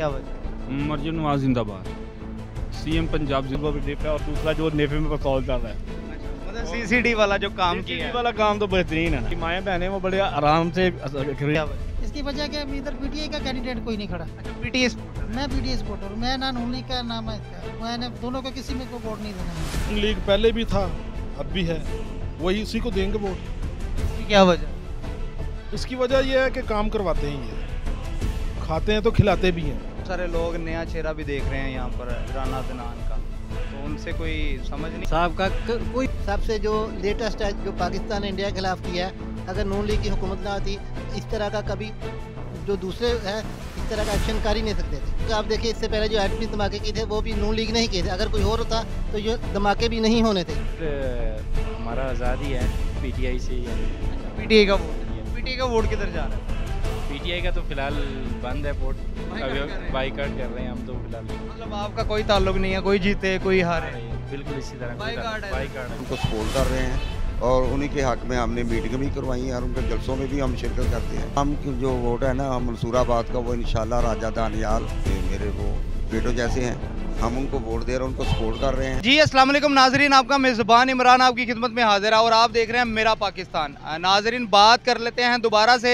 क्या वजह? मरियम नवाज जिंदाबाद, सीएम पंजाब जिंदाबाद। और दूसरा जो नेफे में पकौल चल रहा है, मतलब सीसीडी वाला जो काम किया है, वाला काम तो बेहतरीन है ना। माएँ बहनें वो बड़े आराम से क्या वजह? इसकी वजह क्या है, इधर पीटीआई का कैंडिडेट कोई नहीं खड़ा। अच्छा पीटीएस मैं पीटीआई सपोर्टर हूँ, मैं ना नून लीग का नाम है इसका, मैंने दोनों को किसी में को वोट नहीं देना। लीग पहले भी था, अब भी है, वही उसी को देंगे वोट। क्या वजह? इसकी वजह यह है कि काम करवाते हैं, ये खाते हैं तो खिलाते भी हैं। बहुत सारे लोग नया चेहरा भी देख रहे हैं यहाँ पर, राना दनान का, तो उनसे कोई समझ नहीं साहब का कोई सबसे जो लेटेस्ट है जो पाकिस्तान ने इंडिया के खिलाफ किया है, अगर नून लीग की हुकूमत ना आती इस तरह का कभी जो दूसरे है इस तरह का एक्शन कर ही नहीं सकते थे। तो आप देखिए इससे पहले जो एटमी धमाके किए थे वो भी नून लीग नहीं किए थे, अगर कोई और होता तो ये धमाके भी नहीं होने थे। हमारा आज़ादी है पीटीआई से ही है। पीटीआई का वोट, पीटीआई का वोट किधर जा रहा है? पीटीआई का तो फिलहाल बंद है वोट, बाइकाट कर रहे हैं। बाइकाट कर रहे हैं हम तो फिलहाल। मतलब आपका कोई ताल्लुक नहीं है, कोई जीते कोई हारे? बिल्कुल इसी तरह बाइकाट है। बाइकाट है। उनको सपोर्ट कर रहे हैं और उन्हीं के हक में हमने मीटिंग भी करवाई है और उनके जलसों में भी हम शिरकत करते हैं। हम जो वोट है ना मंसूराबाद का, वो इंशाल्लाह राजा दानियाल मेरे वो बेटों जैसे हैं, हम उनको वोट दे रहे हैं, उनको सपोर्ट कर रहे हैं। जी अस्सलाम वालेकुम नाजरीन, आपका मेज़बान इमरान आपकी खिदमत में हाजिर है और आप देख रहे हैं मेरा पाकिस्तान। नाजरीन बात कर लेते हैं दोबारा से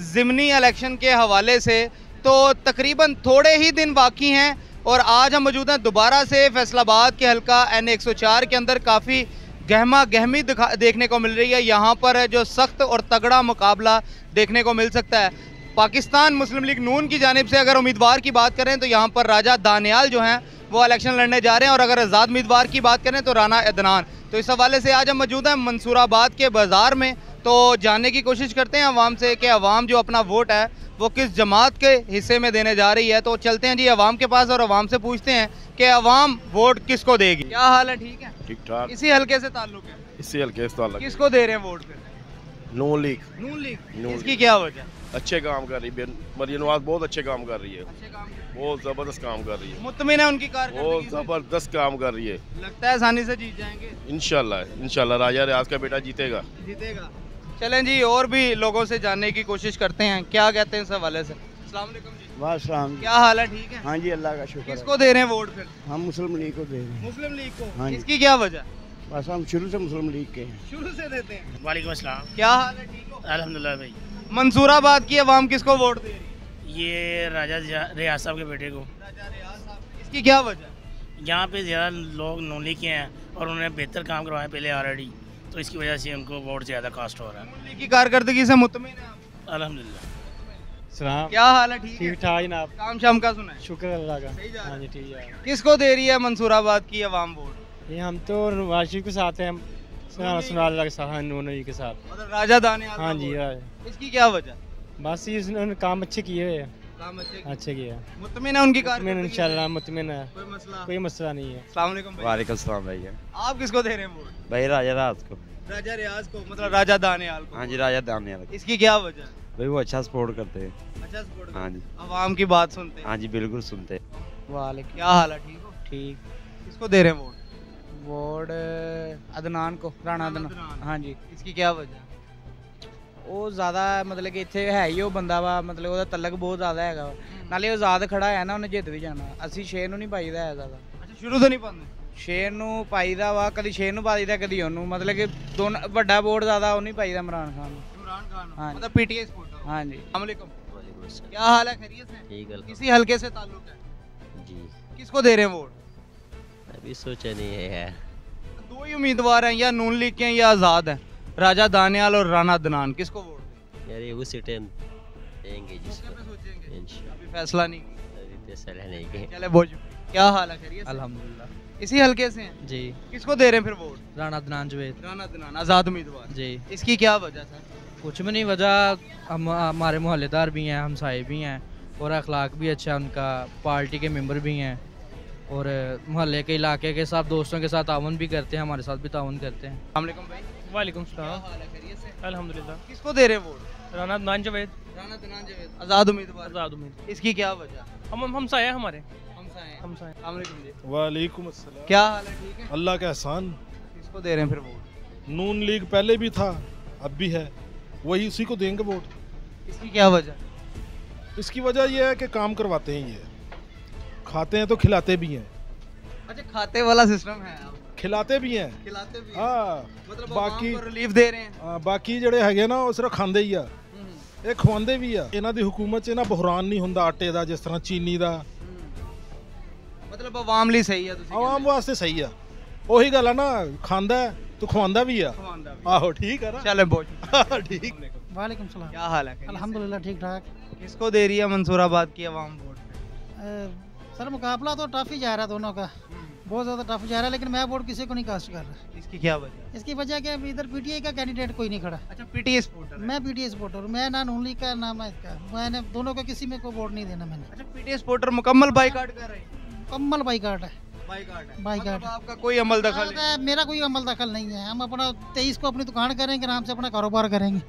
ज़िमनी इलेक्शन के हवाले से। तो तकरीबन थोड़े ही दिन बाकी हैं और आज हम मौजूद हैं दोबारा से फैसलाबाद के हल्का N104 के अंदर। काफ़ी गहमा गहमी देखने को मिल रही है यहाँ पर, जो सख्त और तगड़ा मुकाबला देखने को मिल सकता है। पाकिस्तान मुस्लिम लीग नून की जानिब से अगर उम्मीदवार की बात करें तो यहाँ पर राजा दानियाल जो हैं वो इलेक्शन लड़ने जा रहे हैं, और अगर आज़ाद उम्मीदवार की बात करें तो राना अदनान। तो इस हवाले से आज हम मौजूद हैं मंसूराबाद के बाज़ार में, तो जानने की कोशिश करते हैं अवाम से कि अवाम जो अपना वोट है वो किस जमात के हिस्से में देने जा रही है। तो चलते हैं जी अवाम के पास और अवाम से पूछते हैं कि अवाम वोट किसको देगी। क्या हाल है? ठीक है, ठीक ठाक, इसी हल्के से ताल्लुक है? इसी हल्के से ताल्लुक। किसको दे रहे हैं वोट फिर? नून लीग। नून लीग। नून इसकी क्या वजह? अच्छे काम कर रही है, मरियम नवाज बहुत अच्छे काम कर रही है, अच्छे काम बहुत जबरदस्त काम कर रही है, मुतमिन है उनकी बहुत कारकर्दगी से? जबरदस्त काम कर रही है। लगता है आसानी से जीत जाएंगे इंशाल्लाह राजा रियाज का बेटा जीतेगा। जीतेगा। चलें जी और भी लोगों से जानने की कोशिश करते हैं क्या कहते हैं इस हवाले से। अस्सलाम वालेकुम जी। वालेकुम। क्या हाल है? ठीक है। हाँ जी, अल्लाह का शुक्र है। किसको दे रहे हैं वोट फिर? हम मुस्लिम लीग को दे रहे हैं। मुस्लिम लीग को। हाँ जी। इसकी क्या वजह? बस हम शुरू से मुस्लिम लीग के हैं। शुरू से देते हैं। वालेकुम अस्सलाम। क्या हाल है? ठीक हो? अल्हम्दुलिल्लाह भाई। मंसूराबाद की आवाम किसको वोट दे रही है? ये राजा रियाज साहब के बेटे को। राजा रियाज साहब। इसकी क्या वजह? यहाँ पे ज़्यादा लोग नून के हैं और उन्होंने बेहतर काम करवाया पहले ऑलरेडी, तो इसकी वजह से उनको वोट ज़्यादा कास्ट हो रहा है। नून लीग की कारकर्दगी से मुतमिन है आप? अल्हम्दुलिल्लाह। सलाम। क्या हाल है? ठीक है। ठीक ठाक जनाब, काम शाम का सुना है? शुक्र अल्लाह का। सही जा रहा है। हाँ जी ठीक है। किसको दे रही है मंसूराबाद की आवाम वोट? ये हम तो वाशी के साथ हैं, सुनाल के साथ, हाँ नून लीग के साथ। मतलब राजा दानियाल का हाँ जी वोट। हाँ। इसकी क्या वजह? बस ये उन्होंने काम अच्छे किए हुए हैं, काम अच्छे किए हैं। मुतमिन है उनकी मुतमिन कारकर्दगी से? इंशाल्लाह मुतमिन है, कोई मसला? कोई मसला नहीं है। अस्सलाम वालेकुम भाई। वालेकुम सलाम भैया। आप किसको दे रहे हैं वोट? भाई राजा राज को। राजा रियाज को, मतलब राजा दानियाल को? हाँ जी राजा दानियाल। इसकी क्या वजह? भाई वो अच्छा सपोर्ट करते हैं। अच्छा सपोर्ट। हाँ जी। आवाम की बात सुनते हैं? हाँ जी बिल्कुल सुनते हैं। वालेकुम। क्या हाल है? ठीक हो? ठीक। किसको दे रहे हैं वोट? वोट अदनान को, राणा अदनान। हाँ जी। इसकी क्या वजह? ਉਹ ਜ਼ਿਆਦਾ ਮਤਲਬ ਕਿ ਇੱਥੇ ਹੈ ਹੀ ਉਹ ਬੰਦਾ ਵਾ, ਮਤਲਬ ਉਹਦਾ ਤਲਕ ਬਹੁਤ ਜ਼ਿਆਦਾ ਹੈਗਾ ਵਾ। ਨਾਲੇ ਉਹ ਆਜ਼ਾਦ ਖੜਾ ਹੈ ਨਾ, ਉਹਨੇ ਜਿੱਤ ਵੀ ਜਾਣਾ। ਅਸੀਂ ਸ਼ੇਰ ਨੂੰ ਨਹੀਂ ਪਾਈਦਾ ਹੈ ਜ਼ਿਆਦਾ। ਅੱਛਾ ਸ਼ੁਰੂ ਤੋਂ ਨਹੀਂ ਪਾਉਂਦੇ? ਸ਼ੇਰ ਨੂੰ ਪਾਈਦਾ ਵਾ, ਕਦੀ ਸ਼ੇਰ ਨੂੰ ਪਾਈਦਾ ਕਦੀ ਉਹਨੂੰ, ਮਤਲਬ ਕਿ ਦੋਨੋਂ ਵੱਡਾ ਵੋਟ ਜ਼ਿਆਦਾ ਉਹ ਨਹੀਂ ਪਾਈਦਾ ਇਮਰਾਨ ਖਾਨ ਨੂੰ। इमरान खान हाँ। मतलब पीटीआई सपोर्टर। हाँ जी। अस्सलाम वालेकुम। क्या हाल है? खैरियत से? ठीक है किसी हल्के से ताल्लुक है? जी, किसको दे रहे हैं वोट? अभी सोचा नहीं है यार। दो ही उम्मीदवार हैं, या नून लीग के हैं या आज़ाद हैं, राजा दानियाल और राना अदनान। किसको वोट दें? यार ये उसी टाइम देंगे मौके जिसको पे सोचेंगे? इंशाल्लाह। अभी फैसला नहीं किया। अभी फैसला नहीं किए। चले बोझ। क्या हाल है? खैरियत से? अल्हम्दुलिल्लाह। इसी हल्के से हैं? जी। किसको दे रहे हैं फिर वोट? राणा अदनान जवेद। राना अदनान आज़ाद उम्मीदवार। जी। इसकी क्या वजह सर? कुछ भी नहीं वजह, हम हमारे मोहल्लेदार भी हैं, हमसाए भी हैं और अखलाक भी अच्छा है उनका, पार्टी के मेंबर भी हैं और मोहल्ले के इलाके के साथ दोस्तों के साथ ताउन भी करते हैं, हमारे साथ भी ताउन करते हैं। अस्सलाम वालेकुम भाई। वालेकुम क्या हाल है? खैरियत से? अल्हम्दुलिल्लाह। किसको दे रहे हैं वोट? राना अदनान जवेद। राना अदनान जवेद आज़ाद उम्मीदवार। आज़ाद उम्मीद। इसकी क्या वजह? हम साया हमारे। हमसाए हैं। हमसाए। अस्सलाम वालेकुम जी। वालेकुम अस्सलाम। क्या हाल है? ठीक है। अल्लाह का एहसान। किसको दे रहे हैं फिर वोट? नून लीग पहले भी था, अब भी है, वही उसी को देंगे वोट। इसकी क्या वजह? इसकी वजह यह है कि काम करवाते हैं, ये खाते हैं तो खिलाते भी हैं। अच्छा, खाते वाला सिस्टम है, आप खिलाते भी हैं। खिलाते भी हैं। हाँ, मतलब बाकी रिलीफ दे रहे हैं। ਬਾਕੀ ਜਿਹੜੇ ਹੈਗੇ ਨਾ ਉਹ ਸਿਰਫ ਖਾਂਦੇ ਹੀ ਆ, ਇਹ ਖਵਾਉਂਦੇ ਵੀ ਆ। ਇਹਨਾਂ ਦੀ ਹਕੂਮਤ 'ਚ ਨਾ ਬੁਹਰਾਨ ਨਹੀਂ ਹੁੰਦਾ ਆਟੇ ਦਾ, ਜਿਸ ਤਰ੍ਹਾਂ ਚੀਨੀ ਦਾ। ਮਤਲਬ ਆਵਾਮ ਲਈ ਸਹੀ ਆ, ਤੁਸੀਂ ਆਵਾਮ ਵਾਸਤੇ ਸਹੀ ਆ। ਉਹੀ ਗੱਲ ਆ ਨਾ, ਖਾਂਦਾ तो ਖਵਾਉਂਦਾ ਵੀ ਆ। ਆਹੋ ठीक है ना। चले बहुत ठीक। वालेकुम सलाम। क्या हाल है? अल्हम्दुलिल्लाह ठीक ठाक। किसको दे रही है मंसूराबाद की आवाम वोट? सर मुकाबला तो टफ ही जा रहा है दोनों का, बहुत ज़्यादा टफ जा रहा है, लेकिन मैं वोट किसी को नहीं कास्ट कर रहा। इसकी क्या वजह? इसकी वजह क्या है, इधर पीटीआई का कैंडिडेट कोई नहीं खड़ा। अच्छा, पीटीआई सपोर्टर। मैं पीटीआई सपोर्टर हूँ, मैं ना नून लीग का ना मैं इसका, मैंने दोनों को किसी में को वोट नहीं देना मैंने। अच्छा, पीटीआई सपोर्टर मुकम्मल बाइकाट कर रहे हैं? मुकम्मल बाइकाट है। बाइकाट। मतलब आपका कोई अमल दखल नहीं? मेरा कोई अमल दखल नहीं है। हम अपना 23 को अपनी दुकान करेंगे, आराम से अपना कारोबार करेंगे।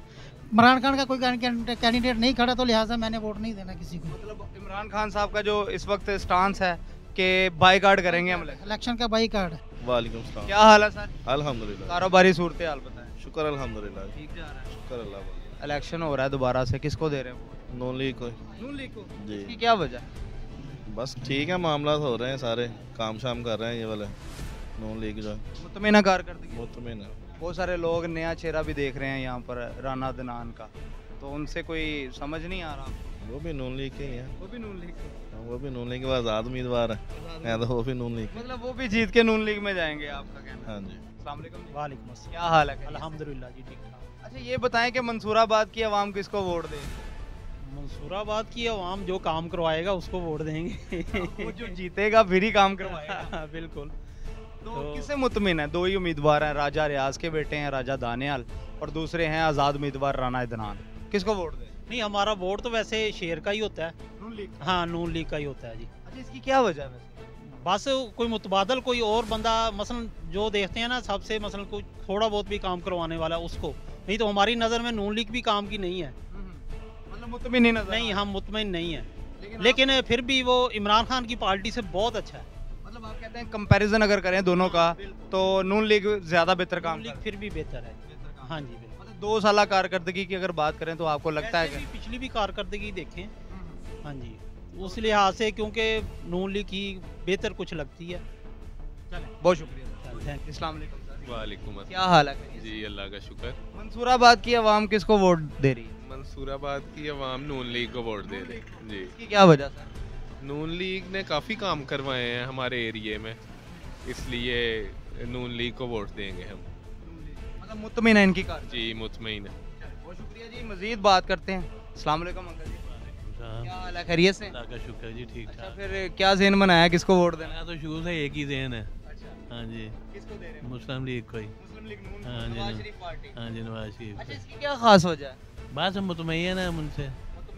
इमरान खान का कोई कैंडिडेट नहीं खड़ा, तो लिहाजा मैंने वोट नहीं देना किसी को। मतलब इमरान खान साहब का जो इस वक्त स्टांस है कि बाइकाट करेंगे हम इलेक्शन का बाइकाट। वालेकुम सलाम। क्या हाल है सर? अल्हम्दुलिल्लाह। कारोबारी सूरत हाल बताएं। शुक्र अल्हम्दुलिल्लाह। ठीक जा रहा है? शुक्र अल्लाह। इलेक्शन हो रहा है दोबारा से, किसको दे रहे हैं? नून लीग को। नून लीग को। जी। इसकी क्या वजह? बस ठीक है, मामला हो रहे हैं, सारे काम शाम कर रहे हैं ये वाले नून लीग जो। मुतमईना कारकर्दगी। मुतमईना। बहुत सारे लोग नया चेहरा भी देख रहे हैं यहाँ पर, राना अदनान का, तो उनसे कोई समझ नहीं आ रहा। वो भी नून लीग के ही है। वो भी नून लीग के। वो भी नून लीग के आज़ाद उम्मीदवार है तो वो भी नून लीग। मतलब वो भी जीत के नून लीग में जाएंगे, आपका कहना? हाँ जी। अस्सलाम वालेकुम। वालेकुम अस्सलाम। क्या हाल है? अल्हम्दुलिल्लाह जी ठीक ठाक। अच्छा, ये बताएं कि मंसूराबाद की आवाम किसको वोट दे? मंसूराबाद की आवाम जो काम करवाएगा उसको वोट देंगे। वो जो जीतेगा फिर ही काम करवाएगा। बिल्कुल। तो किससे मुतमिन है? दो ही उम्मीदवार हैं, राजा रियाज के बेटे हैं राजा दानियाल, और दूसरे हैं आज़ाद उम्मीदवार राना अदनान। किसको वोट दे? नहीं, हमारा वोट तो वैसे शेर का ही होता है। नून लीग। हाँ, नून लीग का ही होता है जी। अच्छा, इसकी क्या वजह है? बस कोई मुतबादल कोई और बंदा मसलन जो देखते हैं ना, सबसे मसलन कोई थोड़ा बहुत भी काम करवाने वाला उसको, नहीं तो हमारी नज़र में नून लीग भी काम की नहीं है। मतलब मुतमिन नहीं, हम मुतमिन नहीं है, लेकिन फिर भी वो इमरान खान की पार्टी से बहुत अच्छा है। मतलब आप कहते हैं कंपैरिजन अगर करें दोनों का, तो नून लीग ज़्यादा बेहतर काम लीग फिर भी बेहतर है। हाँ जी, बिल्कुल। मतलब 2 साल कारकर्दगी की अगर बात करें तो आपको लगता है कि पिछली भी कारकर्दगी देखें, हाँ जी, उस लिहाज से क्योंकि नून लीग की बेहतर कुछ लगती है। बहुत शुक्रिया। अस्सलाम वालेकुम सर। वालेकुम अस्सलाम। क्या हाल है? जी अल्लाह का शुक्र। मंसूराबाद की आवाम किसको वोट दे रही है? मंसूराबाद की आवाम नून लीग को वोट दे रही है जी। इसकी क्या वजह सर? नून लीग ने काफ़ी काम करवाए हैं हमारे एरिए में, इसलिए नून लीग को वोट देंगे हम। मतलब मुतमिन है इनकी कार? जी मुतमईन है। बहुत शुक्रिया जी। मजीद बात करते हैं। अस्सलाम वालेकुम अंकल जी। क्या हाल है? खैरियत से? अल्लाह का शुक्र जी, ठीक ठाक। अच्छा, फिर क्या ज़हन बनाया किसको वोट देना? मैं तो शुरू से एक ही ज़हन है। अच्छा, हाँ जी। किसको दे रहे हैं? मुस्लिम लीग को ही। मुस्लिम लीग नून, हाँ जी, नवाज शरीफ पार्टी। हाँ जी, नवाज शरीफ। अच्छा, इसकी क्या खास वजह है? बस हम मुतमईन है उनसे।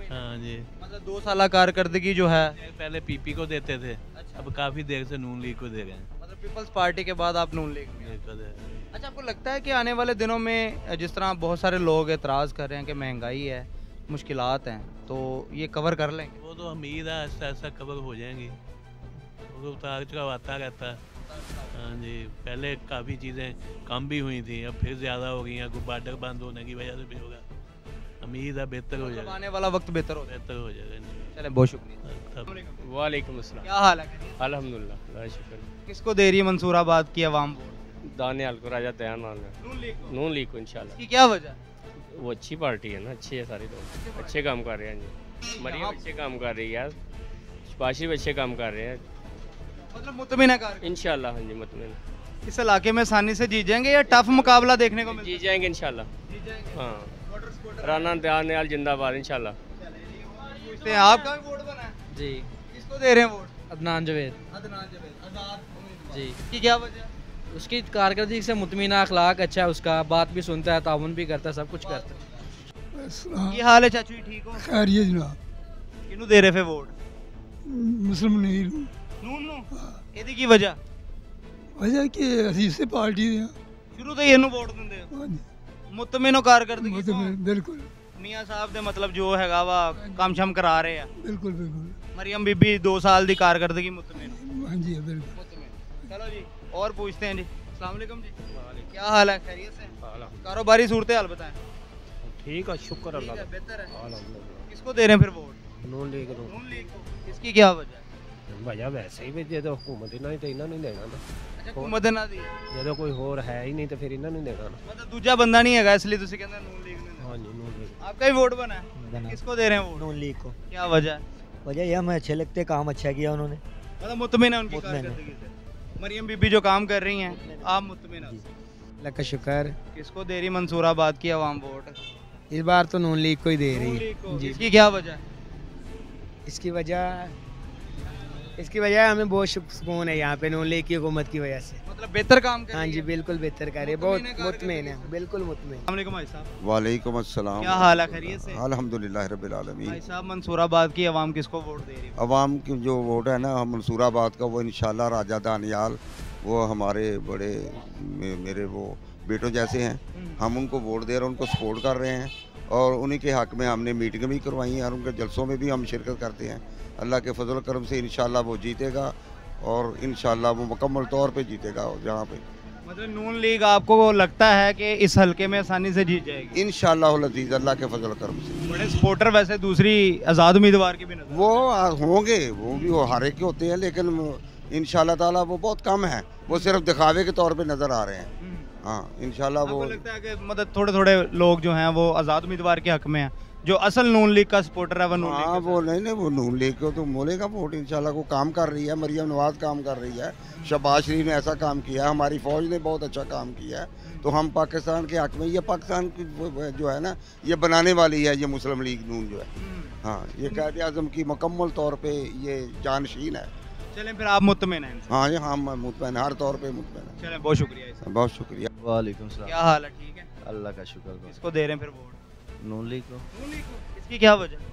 हाँ जी। मतलब 2 साल कारकर्दगी जो है, पहले पीपी को देते थे, अब काफ़ी देर से नून लीग को दे रहे हैं। मतलब पीपल्स पार्टी के बाद आप नून लीग में। अच्छा, आपको लगता है कि आने वाले दिनों में जिस तरह बहुत सारे लोग एतराज़ कर रहे हैं कि महंगाई है, मुश्किलात हैं, तो ये कवर कर लेंगे? वो तो उम्मीद है ऐसा ऐसा कवर हो जाएंगी, वो तो उतार चढ़ाव आता रहता है। हाँ जी, पहले काफ़ी चीज़ें कम भी हुई थी, अब फिर ज़्यादा हो गई हैं, बॉर्डर बंद होने की वजह से भी होगा। उम्मीद है बेहतर हो जाएगा, आने वाला वक्त बेहतर हो जाएगा। चले, बहुत शुक्रिया। वालेकुम अस्सलाम। क्या हाल है? अल्हम्दुलिल्लाह, अल्लाह शुक्र। किसको दे रही है मंसूराबाद की आवाम वोट? दानियाल को, राजा दानियाल नून लीग को इंशाल्लाह। इसकी क्या वजह? वो अच्छी पार्टी है ना, अच्छी है, सारी लोग अच्छे काम कर रहे हैं जी। मरियम अच्छे काम कर रही है, शबाशी भी अच्छे काम कर रहे हैं। मतलब मुतमिन है कार? इंशाल्लाह, हाँ जी मुतमिन। इस इलाके में आसानी से जीत जाएंगे या टफ मुकाबला देखने को मिलेगा? जीत जाएंगे इंशाल्लाह। हाँ, राना दानियाल जिंदाबाद इंशाल्लाह। पूछते हैं, आपका भी वोट बना है जी? किसको दे रहे हैं वोट? अदनान जवेद। अदनान जवेद, आज़ाद जी। इसकी क्या वजह? उसकी कारकर्दगी से मुतमिना, अखलाक अच्छा है उसका, बात भी सुनता है, ताउन भी करता है, सब कुछ करता है। ये हाल है चाचू, ठीक हो? खैरियत जनाब। किनू दे रहे थे वोट? मुस्लिम लीग नून नू। ਇਹਦੀ ਕੀ ਵਜ੍ਹਾ? वजह कि ਅਸੀਂ ਇਸੇ ਪਾਰਟੀ ਦੇ ਹਾਂ, ਸ਼ੁਰੂ ਤੋਂ ਹੀ ਇਹਨੂੰ ਵੋਟ ਦਿੰਦੇ ਹੋ? ਹਾਂਜੀ, ਮੁਤਮਿਨ ਕਾਰਕਰਦਗੀ ਤੋਂ? ਬਿਲਕੁਲ। ਮੀਆਂ ਸਾਹਿਬ ਦੇ ਮਤਲਬ ਜੋ ਹੈਗਾ ਵਾ ਕੰਮ ਸ਼ਮ ਕਰਾ ਰਹੇ ਆ। ਬਿਲकुल बिल्कुल। मरियम बीबी 2 साल की कारकर्दगी मुतमिन। हाँ जी, बिल्कुल। चलो जी, और पूछते हैं जी। अस्सलाम वालेकुम जी। क्या हाल है? खैरियत से? कारोबारी सूरत हाल बताएं। ठीक है, शुक्र अल्लाह का। बेहतर है। किसको दे रहे हैं फिर वोट? नून लीग को। नून लीग को। इसकी क्या वजह है? ਵਜ੍ਹਾ ਵੈਸੇ ਹੀ ਵੀ ਜਦੋਂ ਹਕੂਮਤ ਇਹਨਾਂ ਨੇ ਤਾਂ ਇਹਨਾਂ ਨੂੰ ਦੇਣਾ ਨਾ। ਅੱਛਾ ਹਕੂਮਤ ਇਹਨਾਂ ਦੀ ਜਦੋਂ ਕੋਈ ਹੋਰ ਹੈ ਹੀ ਨਹੀਂ ਤਾਂ ਫਿਰ ਇਹਨਾਂ ਨੂੰ ਦੇਣਾ ਨਾ। मतलब दूजा बंदा नहीं है इसलिए ਤੁਸੀਂ ਕਹਿੰਦੇ नून लीग ने ਹਾਂਜੀ ਨੂਨ ਲੀਗ आपका भी वोट बना है किसको दे रहे हैं वोट नून लीग को। क्या वजह वजह ये हमें अच्छे लगते, काम अच्छा किया उन्होंने। मतलब मुतमिन है उनकी कारकर्दगी से। मरियम बीबी जो काम कर रही हैं आप मुतमिन हैं? अल्लाह का शुक्र। किसको दे रही मंसूराबाद की आवाम वोट? इस बार तो नून लीग को ही दे रही है जी। इसकी क्या वजह? इसकी वजह हमें बहुत सुकून है यहाँ पे नून लीग की हुकूमत की वजह से। मतलब बेहतर काम कर हाँ जी बिल्कुल बेहतर कर रही है, बहुत मुतमिन है, बिल्कुल मुतमिन। अस्सलाम भाई साहब। वालेकुम अस्सलाम। क्या हाल है, खैरियत से? अल्हम्दुलिल्लाह रब्बिल आलमीन। भाई साहब मंसूराबाद की आवाम किसको वोट दे रही है? आवाम की जो वोट है ना मंसूराबाद का, वो इंशाल्लाह राजा दानियाल, वो हमारे बड़े मेरे वो बेटों जैसे हैं, हम उनको वोट दे रहे हैं, उनको सपोर्ट कर रहे हैं और उन्हीं के हक़ में हमने मीटिंग भी करवाई हैं और उनके जलसों में भी हम शिरकत करते हैं। अल्लाह के फजल करम से इंशाल्लाह वो जीतेगा और इंशाल्लाह वो मुकम्मल तौर पे जीतेगा जहाँ पे। मतलब नून लीग आपको लगता है कि इस हलके में आसानी से जीत जाएगी? इंशाल्लाह अज़ीज़ अल्लाह के फजल करम से। बड़े सपोर्टर वैसे दूसरी आज़ाद उम्मीदवार की भी नजर वो होंगे, वो भी वो हारे के होते हैं, लेकिन इंशाल्लाह ताला वो बहुत कम है, वो सिर्फ दिखावे के तौर पे नज़र आ रहे हैं। हाँ इंशाल्लाह वो लगता है कि मतलब थोड़े थोड़े लोग जो हैं वो आज़ाद उम्मीदवार के हक में हैं, जो असल नून लीग का सपोर्टर है वो नून लीग। हाँ वो नहीं वो नून लीग को तो मोलेगा वोट इंशाल्लाह। को काम कर रही है, मरियम नवाज काम कर रही है, शहबाज शरीफ ने ऐसा काम किया है, हमारी फ़ौज ने बहुत अच्छा काम किया है, तो हम पाकिस्तान के हक में, ये पाकिस्तान की जो है ना ये बनाने वाली है ये मुस्लिम लीग नून जो है। हाँ ये कायद आज़म की मुकम्मल तौर पर ये जानशीन है। चलें फिर आप मुतमिन हैं? हाँ जी हाँ मुतमिन, हर तौर पे मुतमिन है। चलें बहुत शुक्रिया। बहुत शुक्रिया। वालेकुम सलाम। क्या हाल है, ठीक है? अल्लाह का शुक्र। किसको दे रहे हैं फिर वोट? नून लीग को। नून लीग को, इसकी क्या वजह?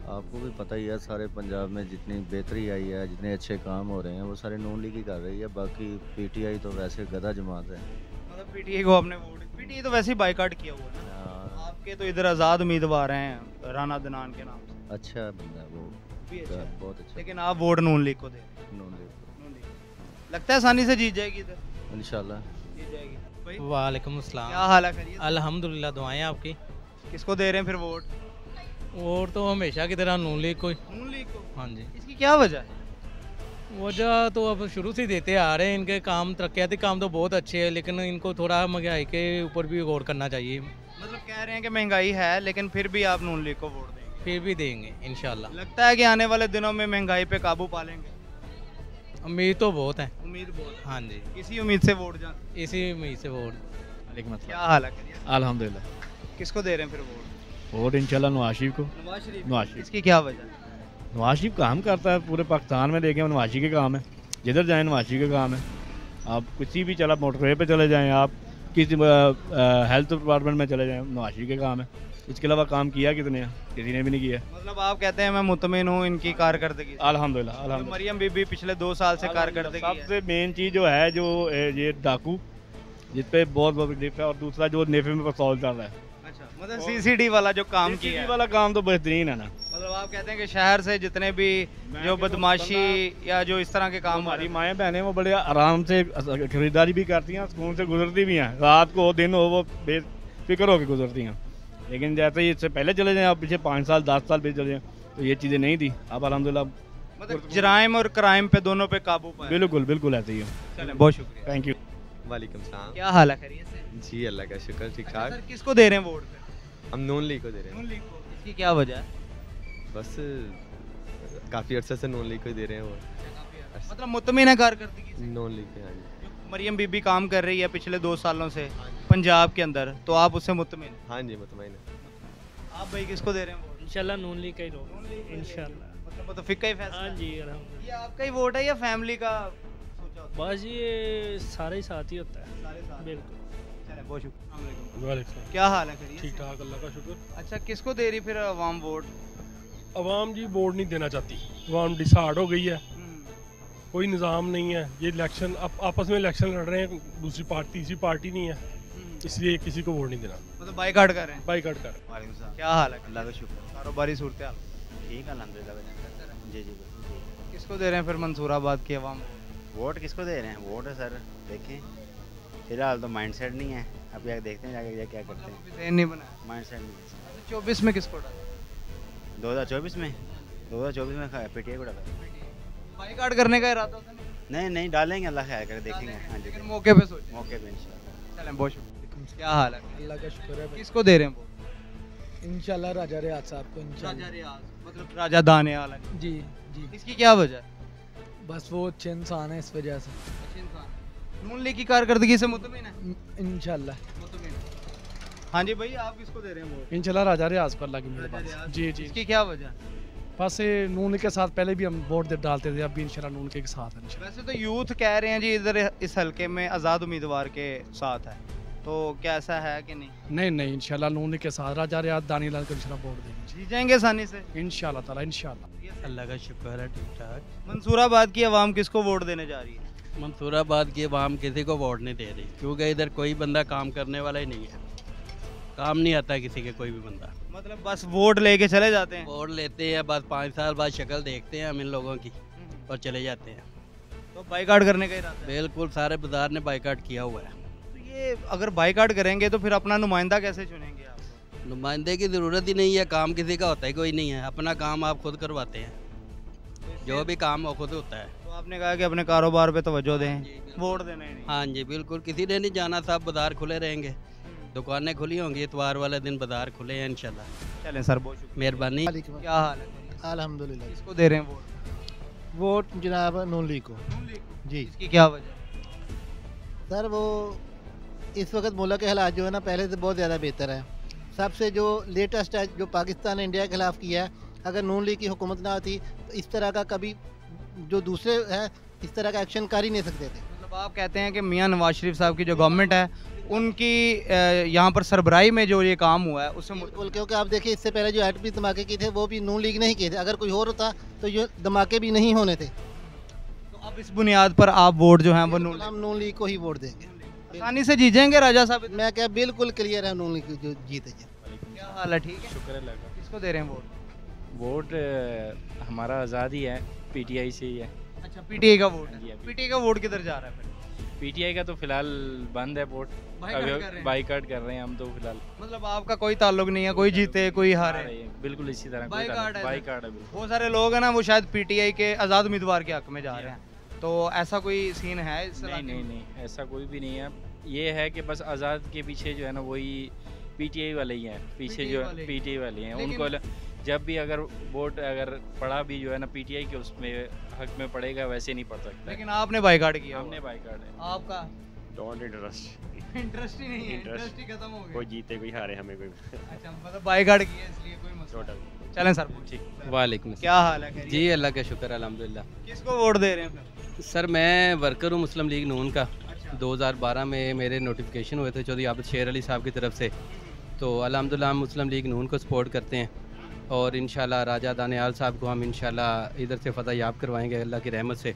आपको भी पता ही है सारे पंजाब में जितनी बेहतरी आई है, जितने अच्छे काम हो रहे हैं वो सारे नून लीग ही कर रही है। बाकी पीटीआई तो वैसे गधा जमात है। मतलब पीटीआई को आपने वोट? पीटीआई तो वैसे ही बाइकाट किया हुआ है ना। आपके तो इधर आज़ाद उम्मीदवार हैं राना दनान के नाम से। अच्छा बंदा है वो भी, अच्छा बहुत अच्छा। लेकिन आप वोट नून लीग को दे रहे हैं? नून लीग को। लगता है आसानी से जीत जाएगी इधर? इंशाल्लाह जीत जाएगी। वालेकुम अस्सलाम। क्या हाल है, खैरियत? अल्हम्दुलिल्लाह, दुआएं आपकी। किसको दे रहे हैं फिर वोट? वोट तो हमेशा की तरह नून लीग को। नून लीग को? हाँ जी। इसकी क्या वजह है? वजह तो अब शुरू से देते आ रहे हैं, इनके काम तरक्याती काम तो बहुत अच्छे हैं, लेकिन इनको थोड़ा महंगाई के ऊपर भी गौर करना चाहिए। मतलब कह रहे हैं कि महंगाई है लेकिन फिर भी आप नून लीग को वोट देंगे? फिर भी देंगे इंशाल्लाह। लगता है कि आने वाले दिनों में महंगाई पे काबू पा लेंगे? उम्मीद तो बहुत है। उम्मीद बहुत है। हाँ जी। इसी उम्मीद से वोट जाते? इसी उम्मीद से वोट। क्या हाल है? अल्हम्दुलिल्लाह। किसको दे रहे हैं फिर वोट? वोट इंशाल्लाह नवाज शरीफ को। नवाज शरीफ। नवाज शरीफ। इसकी क्या वजह? नवाज शरीफ काम करता है पूरे पाकिस्तान में, देखें नवाज शरीफ के काम है, जिधर जाएँ नवाज शरीफ का काम है। आप किसी भी चला मोटरवे पे चले जाएँ, आप किसी हेल्थ डिपार्टमेंट में चले जाएँ, नवाज शरीफ के काम है। इसके अलावा काम किया कितने हैं? किसी ने भी नहीं किया। मतलब आप कहते हैं मैं मुतमिन हूँ इनकी कारकर्दगी? अल्हम्दुलिल्लाह अल्हम्दुलिल्लाह। मरियम बीबी पिछले 2 साल से कारकर्दगी है। सबसे मेन चीज़ जो है जो ये डाकू जिस पे बहुत तकलीफ है, और दूसरा जो नेफे में पस्तौल चल रहा है। अच्छा मतलब सीसीडी वाला जो काम किया है, वाला काम तो बेहतरीन है ना। मतलब आप कहते हैं कि शहर से जितने भी जो बदमाशी या जो इस तरह के काम, हमारी माएँ बहनें वो बड़े आराम से खरीदारी भी करती हैं, सुकून से गुजरती भी हैं, रात को दिन हो वो बेफिक्र होकर गुजरती हैं। लेकिन जैसे ही इससे पहले चले जाएँ, आप पीछे 5 साल 10 साल पीछे चले जाएँ तो ये चीज़ें नहीं थी। अब अल्हम्दुलिल्लाह मतलब जराइम और क्राइम पे दोनों पे काबू पाया। बिल्कुल बिल्कुल ऐसे ही है। चलें बहुत शुक्रिया। Thank you. वालेकुम सलाम। क्या हाल है, खैरियत से? जी अल्लाह का शुक्र, ठीक ठाक। सर किसको दे रहे हैं वोट? हम नून लीग को दे रहे हैं। नून लीग को। इसकी क्या वजह है? बस काफ़ी अर्से से नून लीग को दे रहे हैं वोट। मतलब मुतमिन है कारकर्दगी से? नून लीग पे। हाँ जी। मरियम बीबी काम कर रही है पिछले 2 सालों से पंजाब के अंदर, तो आप उससे मुतमिन? हाँ जी मुतमिन है। आप भाई किसको दे रहे हैं वोट? इंशाल्लाह नून लीग का ही लोग इंशाल्लाह। मतलब मुतफिक का ही फैसला? हाँ जी अल्हम्दुलिल्लाह। ये आपका ही वोट है या फैमिली का सोचा होता है? बस ये सारे ही साथ ही होता है। सारे साथ। बिल्कुल। चलें बहुत शुक्रिया। वालेकुम। क्या हाल है, खैरियत? ठीक ठाक अल्लाह का शुक्र। अच्छा किसको दे रही फिर आवाम वोट? आवाम जी वोट नहीं देना चाहती, आवाम डिसाइड हो गई है, कोई निज़ाम नहीं है। ये इलेक्शन आपस में इलेक्शन लड़ रहे हैं, दूसरी पार्टी तीसरी पार्टी नहीं है, इसलिए किसी को वोट नहीं देना। मतलब बाइकाट कर रहे हैं? बाइकाट कर रहे हैं। क्या हाल है? अल्लाह का शुक्र। कारोबारी सूरत हाल ठीक है अल्हम्दुलिल्लाह। जी जी। किसको दे रहे हैं फिर मंसूराबाद की आवाम? वोट किसको दे रहे हैं? वोट है सर देखें, फिलहाल तो माइंडसेट नहीं है, अभी आगे देखते हैं जाके क्या करते हैं। नहीं बना माइंडसेट नहीं है। 24 में किसको डाला? 2024 में पीटीआई को डाला। बाइकाट करने का इरादा था? नहीं नहीं डालेंगे, अल्लाह खैर करे, देखेंगे। हाँ जी, मौके पे सोचें। मौके पे इंशाल्लाह। चलें, बहुत शुक्रिया। क्या हाल है? अल्लाह का शुक्र है। किसको दे रहे हैं वो? इंशाल्लाह राजा रियाज साहब को इंशाल्लाह। राजा रियाज मतलब राजा दानियाल है। जी जी। इसकी क्या वजह है? बस वो अच्छे इंसान है, इस वजह से। अच्छे इंसान। नून लीग की कारकर्दगी से मुतमिन है? इंशाल्लाह। हाँ जी भाई, आप किसको दे रहे हैं वोट? इंशाल्लाह राजा रियाज को, अल्लाह की मेहरबानी। जी जी। इसकी क्या वजह? बस नून के साथ पहले भी हम वोट डालते थे, अब भी इंशाल्लाह नून के साथ है। वैसे तो यूथ कह रहे हैं जी इधर इस हलके में आज़ाद उम्मीदवार के साथ है, तो क्या ऐसा है कि नहीं? नहीं नहीं, इंशाल्लाह नून के साथ राजा रियाज दानियाल को इंशाल्लाह वोट देंगे। जीत जाएंगे आसानी से इंशाल्लाह ताला, इंशाल्लाह। अल्लाह का शुक्र है, ठीक ठाक। मंसूराबाद की आवाम किसको वोट देने जा रही है? मंसूराबाद की आवाम किसी को वोट नहीं दे रही, क्योंकि इधर कोई बंदा काम करने वाला ही नहीं है। काम नहीं आता किसी के, कोई भी बंदा। मतलब बस वोट लेके चले जाते हैं? वोट लेते हैं, बस 5 साल बाद शक्ल देखते हैं हम इन लोगों की और चले जाते हैं। तो बाइकाट करने का इरादा है? बिल्कुल, सारे बाजार ने बाइकाट किया हुआ है। तो ये अगर बाइकाट करेंगे तो फिर अपना नुमाइंदा कैसे चुनेंगे आप? नुमाइंदे की ज़रूरत ही नहीं है, काम किसी का होता ही कोई नहीं है, अपना काम आप खुद करवाते हैं, जो भी काम वो खुद होता है। तो आपने कहा कि अपने कारोबार पे तवज्जो दें, वोट देना ही नहीं। हाँ जी बिल्कुल, किसी ने नहीं जाना, सब बाजार खुले रहेंगे, दुकानें खुली होंगी, इतवार वाले दिन बाजार खुले हैं इंशाल्लाह। चलें सर, बहुत शुक्रिया, मेहरबानी। क्या हाल है? अल्हम्दुलिल्लाह। किसको दे रहे हैं वोट? वोट जनाब नून लीग को। जी। इसकी क्या वजह? सर वो इस वक्त मुल्क के हालात जो है ना पहले से बहुत ज़्यादा बेहतर है। सबसे जो लेटेस्ट है जो पाकिस्तान ने इंडिया के खिलाफ किया है, अगर नून लीग की हुकूमत ना होती तो इस तरह का कभी जो दूसरे हैं इस तरह का एक्शन कर ही नहीं सकते थे। मतलब आप कहते हैं कि मियां नवाज शरीफ साहब की जो गवर्नमेंट है उनकी यहाँ पर सरबराही में जो ये काम हुआ है उससे बिल्कुल, क्योंकि आप देखिए इससे पहले जो एटमी धमाके किए थे वो भी नून लीग नहीं किए थे। अगर कोई और होता तो ये धमाके भी नहीं होने थे। तो अब इस बुनियाद पर आप वोट जो है वो हम नून लीग को ही वोट देंगे। आसानी से जीतेंगे राजा साहब? मैं क्या बिल्कुल क्लियर है नून लीग जो जीतेगी। क्या हाल है? ठीक है, शुक्र है। किसको दे रहे हैं वोट? वोट हमारा आज़ाद ही है, पीटीआई से ही है। अच्छा, पीटीआई का वोट है। पीटीआई का वोट किधर जा रहा है फिर? पीटीआई का तो फिलहाल बंद है वोट, बाइकाट कर रहे हैं हम तो फिलहाल। मतलब आपका कोई ताल्लुक नहीं है, कोई जीते कोई हारे? बिल्कुल इसी तरह बाइकाट है। बाइकाट है बिल्कुल। बहुत सारे लोग हैं ना वो शायद पीटीआई के आज़ाद उम्मीदवार के हक में जा रहे हैं, तो ऐसा कोई सीन है इस? नहीं, ऐसा कोई भी नहीं है। ये है कि बस आज़ाद के पीछे जो है ना वही पीटीआई वाले ही हैं, पीछे जो पीटीआई वाले हैं उनको जब भी अगर वोट अगर पड़ा भी जो है ना पीटीआई के उसमें हक में पड़ेगा, वैसे नहीं पड़ सकता। लेकिन आपने बाइकाट किया? हमने बाइकाट है। आपका डोंट इंटरेस्ट इंटरेस्ट ही नहीं है, इंटरेस्ट ही खत्म हो गया। कोई जीते कोई हारे हमें कोई। अच्छा, मतलब बाइकाट किया इसलिए कोई मसला। चलें सर, ठीक। वालेकुम, क्या हाल है? जी अल्लाह का शुक्र है, अल्हम्दुलिल्लाह। किसको वोट दे रहे हैं? सर मैं वर्कर हूँ मुस्लिम लीग नून का। 2012 में मेरे नोटिफिकेशन हुए थे चौधरी आबिद शेर अली साहब की तरफ से, तो अल्हम्दुलिल्लाह हम मुस्लिम लीग नून को सपोर्ट करते हैं और इंशाल्लाह राजा दानियाल साहब को हम इंशाल्लाह इधर से फ़तह याब करवाएंगे अल्लाह की रहमत से।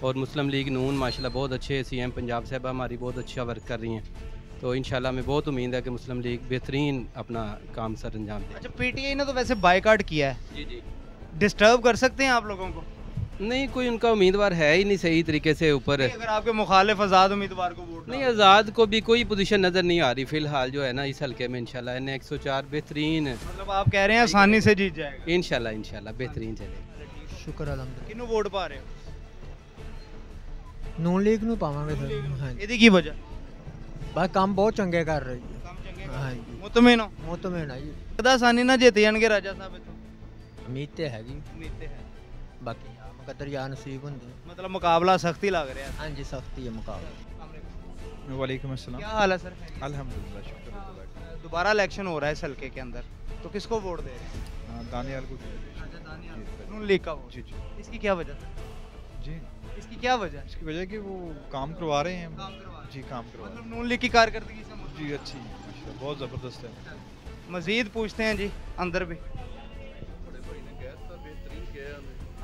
और मुस्लिम लीग नून माशाल्लाह बहुत अच्छे सीएम पंजाब साहब हमारी बहुत अच्छा वर्क कर रही हैं, तो इंशाल्लाह हमें बहुत उम्मीद है कि मुस्लिम लीग बेहतरीन अपना काम सर अंजाम दे। अच्छा, पीटीआई ने तो वैसे बाइकाट किया है। जी जी। डिस्टर्ब कर सकते हैं आप लोगों को? नहीं, कोई उनका उम्मीदवार है ही नहीं सही तरीके से ऊपर। अगर आपके मुखालिफ आज़ाद उम्मीदवार को वोट नहीं, आज़ाद को भी कोई पोजीशन नज़र नहीं आ रही फिलहाल जो है ना इस हल्के में। इंशाल्लाह इन्हें 104 बेहतरीन, मतलब आप कह रहे हैं आसानी से जीत जाएगा? इंशाल्लाह बेहतरीन चले। शुक्र अल्हम्दुलिल्लाह। किन्नू वोट पा रहे हो? नून लीग ਨੂੰ ਪਾਵਾਂਗੇ ਸਰ। ਹਾਂ ਜੀ। ਇਹਦੀ ਕੀ ਵਜ੍ਹਾ? ਬਸ ਕੰਮ ਬਹੁਤ ਚੰਗੇ ਕਰ ਰਹੇ ਜੀ। ਹਾਂ ਜੀ। ਮੁਤਮਿਨ ਹੋ? ਮੁਤਮਿਨ ਹੈ ਜੀ। ਲੱਗਦਾ ਆਸਾਨੀ ਨਾਲ ਜਿੱਤ ਜਾਣਗੇ ਰਾਜਾ ਸਾਹਿਬ ਇੱਥੋਂ? ਉਮੀਦ ਤੇ ਹੈਗੀ। ਉਮੀਦ ਤੇ ਹੈ। ਬਾਕੀ ਮੁਕੱਦਰ ਜਾਂ ਨਸੀਬ ਹੁੰਦੇ। मतलब मुकाबला सख्ती लग रहा है? हाँ जी, सख्ती है मुकाबला। वालेकुम अस्सलाम। क्या हाल है सर? अल्हम्दुलिल्लाह, शुक्र अल्लाह। दोबारा इलेक्शन हो रहा है इस हल्के के अंदर, तो किसको वोट दे रहे हैं? दानियाल को। नून लीग का वोट। जी जी। इसकी क्या वजह? जी, इसकी क्या वजह? इसकी वजह कि वो काम करवा रहे हैं। जी, काम करवा रहे हैं। मतलब नून लीग की कारकर्दगी से? जी अच्छी, माशाल्लाह बहुत ज़बरदस्त है। मजीद पूछते हैं जी अंदर भी।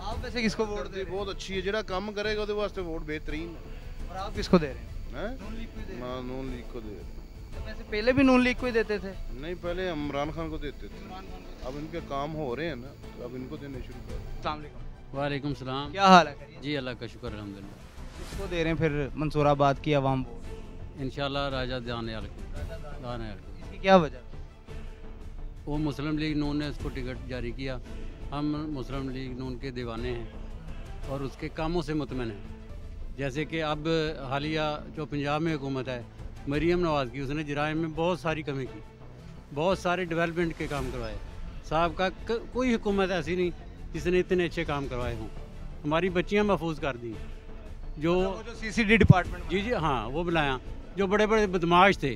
आप वैसे किसको वोट दे? बहुत अच्छी है, ਜਿਹੜਾ ਕੰਮ ਕਰੇਗਾ ਉਹਦੇ ਵਾਸਤੇ वोट बेहतरीन है। और आप किसको दे रहे हैं? नून लीग को दे रहे हैं। नून लीग को दे रहे हैं। तो वैसे पहले भी नून लीग को ही देते थे? नहीं, पहले इमरान खान को देते थे, अब इनके काम हो रहे हैं ना तो अब इनको देने शुरू कर। अस्सलाम वालेकुम। वालेकुम सलाम। क्या हाल है? जी अल्लाह का शुक्र अल्हम्दुलिल्लाह। किसको दे रहे हैं फिर मंसूराबाद की आवाम वोट? इंशाल्लाह राजा दानियाल को। इसकी क्या वजह? वो मुस्लिम लीग नून ने इसको टिकट जारी किया, हम मुस्लिम लीग नून के दीवाने हैं और उसके कामों से मुतमईन हैं। जैसे कि अब हालिया जो पंजाब में हुकूमत है मरीम नवाज़ की, उसने जराइम में बहुत सारी कमी की, बहुत सारे डेवलपमेंट के काम करवाए। साहब का कोई हुकूमत ऐसी नहीं जिसने इतने अच्छे काम करवाए हों। हमारी बच्चियां महफूज कर दी, जो CCD डिपार्टमेंट, जी जी हाँ वो बुलाया, जो बड़े बड़े बदमाश थे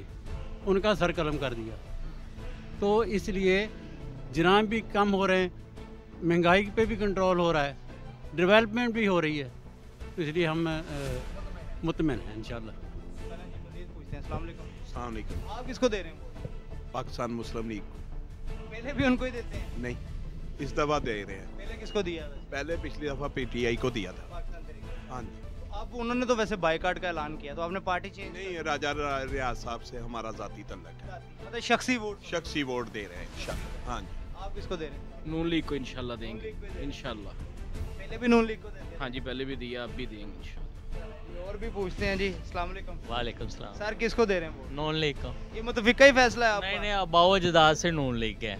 उनका सर कलम कर दिया। तो इसलिए जराइम भी कम हो रहे हैं, महंगाई पे भी कंट्रोल हो रहा है, डेवलपमेंट भी हो रही है, तो इसलिए हम मुतमईन हैं इंशाल्लाह। आप किसको दे रहे हैं? पाकिस्तान मुस्लिम लीग को। पहले भी उनको ही देते हैं? नहीं, इस दफ़ा दे रहे हैं। पहले किसको दिया? पहले पिछली दफ़ा PTI को दिया था। हाँ जी। अब उन्होंने तो वैसे बाइकाट का ऐलान किया, तो आपने पार्टी चेंज नहीं, राजा रियाज साहब से हमारा ज़ाती तल्लक है, मतलब शख्सी वोट दे रहे हैं इंशाल्लाह। हाँ जी। आप किसको दे रहे हैं? नून लीग को इंशाल्लाह देंगे, इंशाल्लाह। पहले भी नून लीग को देते हैं? हाँ जी, पहले भी दिया, अब भी देंगे इंशाल्लाह। और भी पूछते हैं जी। अस्सलाम वालेकुम। वालेकुम सलाम। सर किसको दे रहे हैं वोट? नून लीग को। ये मुतफिका ही फैसला है आपका? नहीं, अबाओ जदाद से नून लीग है।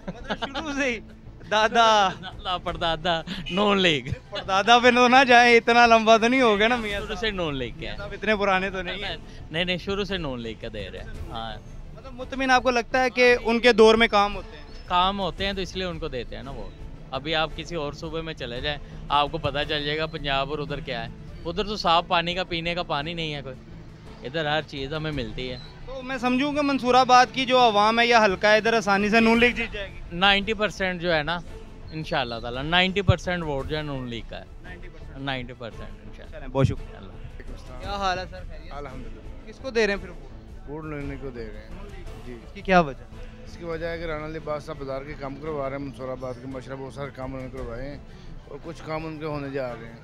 मतलब शुरू से ही दादा परदादा नून लीग। परदादा पे तो ना जाए, इतना लंबा तो नहीं हो गया ना मियां? शुरू से नून लीग है। अब इतने पुराने तो नहीं है। नहीं, शुरू से नून लीग का दे रहे हैं। हाँ, मतलब मुतमिन आपको लगता है कि उनके दौर में काम होते हैं? तो इसलिए उनको देते हैं ना वोट। अभी आप किसी और सूबे में चले जाएं, आपको पता चल जाएगा पंजाब और उधर क्या है। उधर तो साफ पानी का, पीने का पानी नहीं है कोई, इधर हर चीज़ हमें मिलती है। तो मैं समझूंगा मंसूराबाद की जो आवाम है या हल्का है, इधर आसानी से नून लीग जीत जाएगी। 90% जो है ना इंशाल्लाह ताला, 90% वोट जो है नून लीग का है। 90% इंशाल्लाह। बहुत शुक्रिया। क्या हाल है सर? अल्हम्दुलिल्लाह। किसको दे रहे हैं फिर वोट? लेने को दे रहे हैं जी। इसकी क्या वजह? इसकी वजह है कि राना लिबास साहब बाजार के काम करवा रहे हैं, मंसूराबाद के मशरा बहुत सारे काम उन्होंने करवाए हैं और कुछ काम उनके होने जा रहे हैं,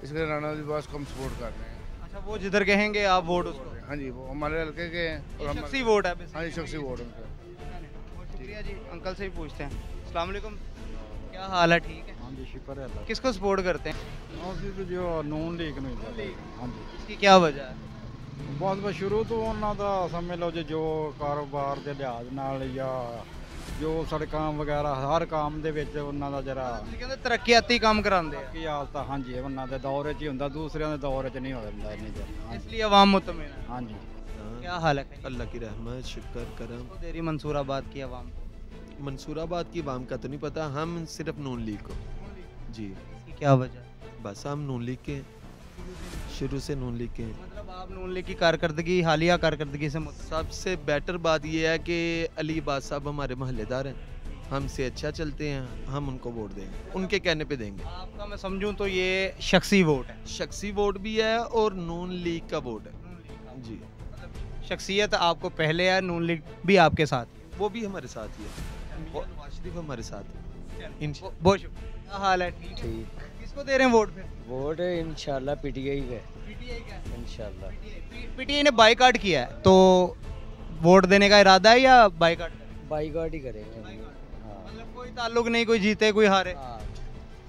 इसलिए राना लिबास को हम सपोर्ट कर रहे हैं। अच्छा, वो जिधर कहेंगे आप वोट उसको? हाँ जी, वो हमारे हल्के के हैं। शख्सी वोट है? हाँ जी, शख्सी वोट है उनका। शुक्रिया जी। अंकल से भी पूछते हैं। अस्सलाम वालेकुम। क्या हाल है? ठीक है। हाँ जी, शुक्र है अल्लाह। किसको सपोर्ट करते हैं? जो नून लीग नहीं हाँ जी। इसकी क्या वजह है? बस शुरू तो ਉਹਨਾਂ ਦਾ ਸਮਝ ਲਓ ਜੋ ਕਾਰੋਬਾਰ ਦੇ ਲਿਹਾਜ਼ ਨਾਲ ਜਾਂ ਜੋ ਸੜਕਾਂ ਵਗੈਰਾ ਹਰ ਕੰਮ ਦੇ ਵਿੱਚ ਉਹਨਾਂ ਦਾ ਜਰਾ ਕਹਿੰਦੇ ਤਰੱਕੀਆਤੀ ਕੰਮ ਕਰਾਉਂਦੇ ਆ। ਕੀ ਹਾਲਤ ਆ? ਹਾਂਜੀ, ਉਹਨਾਂ ਦੇ ਦੌਰ 'ਚ ਹੀ ਹੁੰਦਾ, ਦੂਸਰਿਆਂ ਦੇ ਦੌਰ 'ਚ ਨਹੀਂ ਹੋ ਜਾਂਦਾ ਇੰਨੀ ਜਲਦੀ। ਇਸ ਲਈ ਆਵਾਮ ਮੁਤਮਈਨ है। हाँ जी। क्या हाल है? अल्लाह की रहमत, शुक्र करम। देरी मंसूराबाद की आवाम? मंसूराबाद की आवाम का तो नहीं पता, हम सिर्फ नून लीग को जी। इसकी क्या वजह? बस हम नून लीग के शुरू से नून लीग के। मतलब आप नून लीग की कारकर्दगी, हालिया कारकर्दगी से सबसे बेटर बात यह है कि अली बाद साहब हमारे महल्लेदार हैं, हमसे अच्छा चलते हैं, हम उनको वोट देंगे, उनके कहने पे देंगे। आपका मैं समझूं तो ये शख्सी वोट है? शख्सी वोट भी है और नून लीग का वोट है जी। शख्सियत आपको पहले है, नून लीग भी आपके साथ? वो भी हमारे साथ ही है, नवाज शरीफ हमारे साथ है। बहुत शुक्रिया। क्या हाल है? ठीक। किसको दे रहे हैं वोट फिर? वोट इंशाल्लाह PTI का। PTI का इंशाल्लाह। PTI ने बाइकाट किया है, तो वोट देने का इरादा है या बाइकाट? बाइकाट ही करेंगे। मतलब कोई ताल्लुक नहीं, कोई जीते कोई हारे?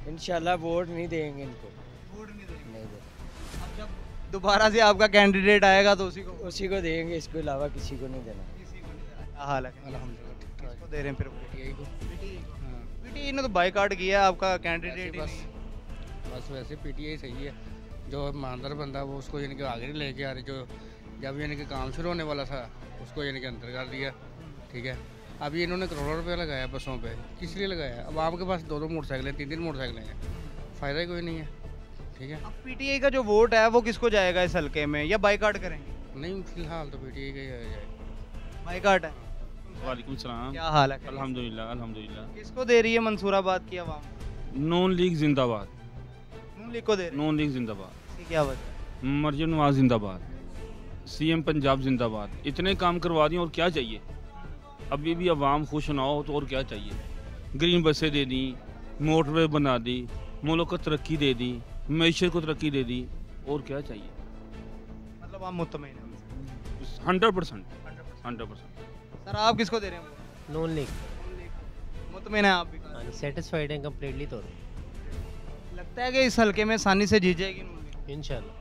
इंशाल्लाह वोट नहीं देंगे इनको। वोट नहीं देंगे? अब जब दोबारा से आपका कैंडिडेट आएगा तो उसी को देंगे, इसके अलावा किसी को नहीं देना। क्या हाल है? अल्हम्दुलिल्लाह। किसको दे रहे हैं फिर? PTI को। PTI ने तो बाइकाट किया है, आपका कैंडिडेट बस वैसे PTI सही है, जो ईमानदार बंदा वो उसको यानी कि आगे नहीं लेके आ रहे, जो जब यानी कि काम शुरू होने वाला था उसको यानी कि अंदर कर दिया। ठीक है, अभी इन्होंने करोड़ों रुपये लगाया बसों पे, किस लिए लगाया? अब आपके पास 2-2 मोटरसाइकिलें, 3-3 मोटरसाइकिलें हैं, फ़ायदा ही कोई नहीं है। ठीक है, अब PTI का जो वोट है वो किसको जाएगा इस हल्के में, या बाइकाट करेंगे? नहीं, फिलहाल तो PTI का ही जाएगा। बाइकाट है। वालेकुम सलाम। क्या हाल है? अल्हम्दुलिल्लाह, अल्हम्दुलिल्लाह। किसको दे रही है मंसूराबाद की आवाम? नून लीग जिंदाबाद। नून लीग को दे रही है? नून लीग जिंदाबाद। इसकी क्या वजह? मरियम नवाज जिंदाबाद, CM पंजाब जिंदाबाद। इतने काम करवा दिए और क्या चाहिए? अभी भी आवाम खुश ना हो तो और क्या चाहिए? ग्रीन बसें दे दी, मोटरवे बना दी, मुल्क को तरक्की दे दी, मैशत को तरक्की दे दी, और क्या चाहिए? मतलब आप मुतमईन हैं? 100%। सर आप किसको दे रहे हैं? नून लीग। मुतमईन है आप भी? सेटिस्फाइड हैं कम्प्लीटली तौर। लगता है कि इस हल्के में आसानी से जीत जाएगी नून लीग? इंशाल्लाह।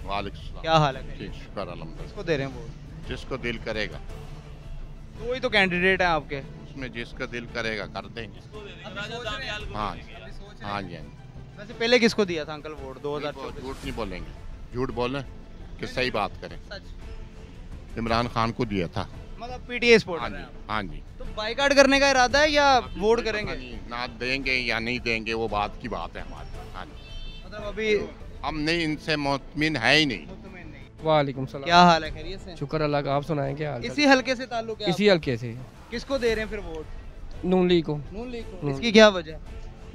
वालेकुम सलाम। क्या हाल है? ठीक, शुक्र अल्हम्दुलिल्लाह। किसको दे रहे हैं वोट? जिसको दिल करेगा। तो वही तो कैंडिडेट है आपके? उसमें जिसका दिल करेगा कर देंगे। हाँ हाँ जी। वैसे पहले किसको दिया था अंकल वोट 2024? झूठ नहीं बोलेंगे, झूठ बोलें कि सही बात करें। इमरान खान को दिया था। मतलब पीटीआई सपोर्ट। हाँ जी। तो बाइकाट करने का इरादा है या वोट करेंगे? ना देंगे या नहीं देंगे वो बात की बात है हमारी। हाँ जी। मतलब अभी हम नहीं, इनसे मुतमिन है ही नहीं। वालेकुम सलाम। क्या हाल है, खैरियत से? शुक्र अल्लाह का, आप सुनाएं क्या हाल? इसी हल्के से ताल्लुक है? इसी हल्के से। किसको दे रहे हैं फिर वोट? नून लीग को। नून लीग को। इसकी क्या वजह?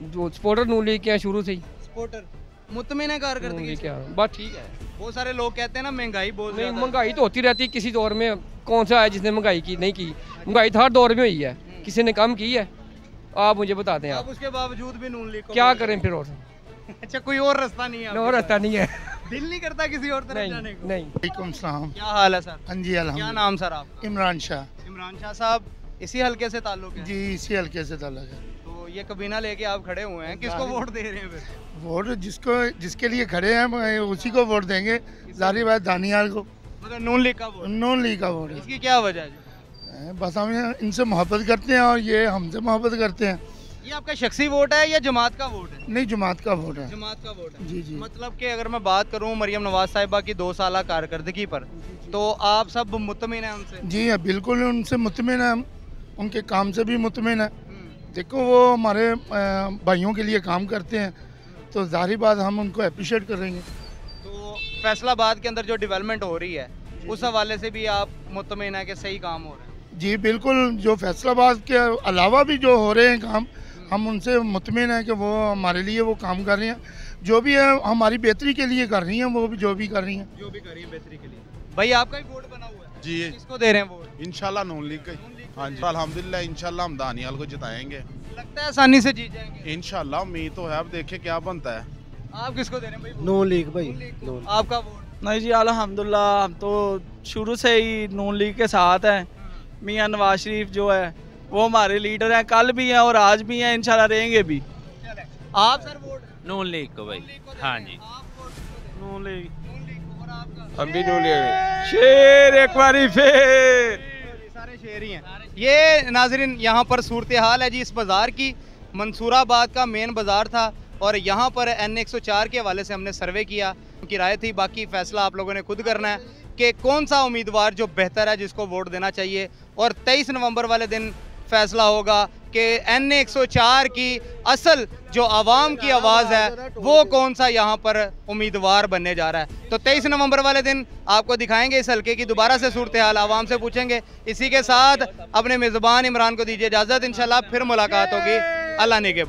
जो सपोर्टर नून लीग के हैं शुरू से ही। सपोर्टर मुतमिन है कारकर्दगी क्या बात ठीक है। बहुत सारे लोग कहते हैं ना महंगाई बहुत नहीं, ज्यादा। महंगाई तो होती रहती है, किसी दौर में कौन सा है जिसने महंगाई की नहीं की? महंगाई तो हर दौर में हुई है, किसी ने कम की है? आप मुझे बता दें। आप उसके बावजूद भी नून लीग को क्या करें फिर? और अच्छा कोई और रास्ता नहीं है? और रास्ता नहीं है, दिल नहीं करता किसी और तरफ जाने को? नहीं। वालेकुम सलाम। क्या हाल है सर? हाँ जी अल्हम्दुलिल्लाह। क्या नाम सर आपका? इमरान शाह। इमरान शाह साहब, इसी हल्के से ताल्लुक है? जी इसी हल्के से ताल्लुक है। तो ये कबीना लेके आप खड़े हुए हैं, किसको वोट दे रहे हैं फिर? वोट जिसके लिए खड़े हैं उसी को वोट देंगे। जाहिर बात दानियाल को। मतलब नून लीग का वोट? नून लीग का वोट है। इसकी क्या वजह है? बस हम इनसे मोहब्बत करते हैं और ये हमसे मोहब्बत करते हैं। ये आपका शख्सी वोट है या जमात का वोट है? नहीं, जमात का वोट है। जमात का वोट है। जी जी। मतलब कि अगर मैं बात करूं मरियम नवाज साहिबा की 2 साल कारकर्दगी पर, तो आप सब मुतमिन हैं उनसे? जी हाँ, बिल्कुल उनसे मुतमिन है हम, उनके काम से भी मुतमिन है। देखो वो हमारे भाइयों के लिए काम करते हैं, तो जाहिर बात हम उनको अप्रिशिएट करेंगे। तो फैसलाबाद के अंदर जो डेवलपमेंट हो रही है उस हवाले से भी आप मुतमिन है कि सही काम हो रहा है? जी बिल्कुल, जो फैसलाबाद के अलावा भी जो हो रहे हैं काम, हम उनसे मुतमिन है कि वो हमारे लिए वो काम कर रही हैं, जो भी है हमारी बेहतरी के लिए कर रही हैं। वो भी जो भी कर रही हैं बेहतरी के लिए। भाई आपका ही वोट बना हुआ है? जी। किसको दे रहे हैं वोट? इंशाल्लाह नून लीग का। हाँ जी, अल्हम्दुलिल्लाह इंशाल्लाह हम दानियाल को जिताएंगे। लगता है आसानी से जीत जाएंगे? इंशाल्लाह, उम्मीद तो है, अब देखें क्या बनता है। आप किसको दे रहे हैं भाई? नून लीग भाई। आपका वोट? नहीं जी अल्हम्दुलिल्लाह, हम तो शुरू से ही नून लीग के साथ हैं। मियां नवाज शरीफ जो है वो हमारे लीडर हैं, कल भी हैं और आज भी हैं, इंशाल्लाह रहेंगे भी। आप सर वोट? नून लीग को भाई। हाँ जी। नून लीग। हम भी नून लीग। शेर एक बारी फिर। सारे शेर ही हैं। ये नाजरीन यहाँ पर सूरत हाल है जी इस बाज़ार की। मंसूराबाद का मेन बाज़ार था और यहाँ पर N104 के हवाले से हमने सर्वे किया, उनकी राय थी। बाकी फ़ैसला आप लोगों ने खुद करना है कि कौन सा उम्मीदवार जो बेहतर है जिसको वोट देना चाहिए। और 23 नवंबर वाले दिन फैसला होगा कि N104 की असल जो आवाम की आवाज़ है वो कौन सा यहाँ पर उम्मीदवार बनने जा रहा है। तो 23 नवंबर वाले दिन आपको दिखाएंगे इस हल्के की दोबारा से सूरत हाल, आवाम से पूछेंगे। इसी के साथ अपने मेज़बान इमरान को दीजिए इजाज़त, इंशाल्लाह फिर मुलाकात होगी अल्लाह ने के बाद।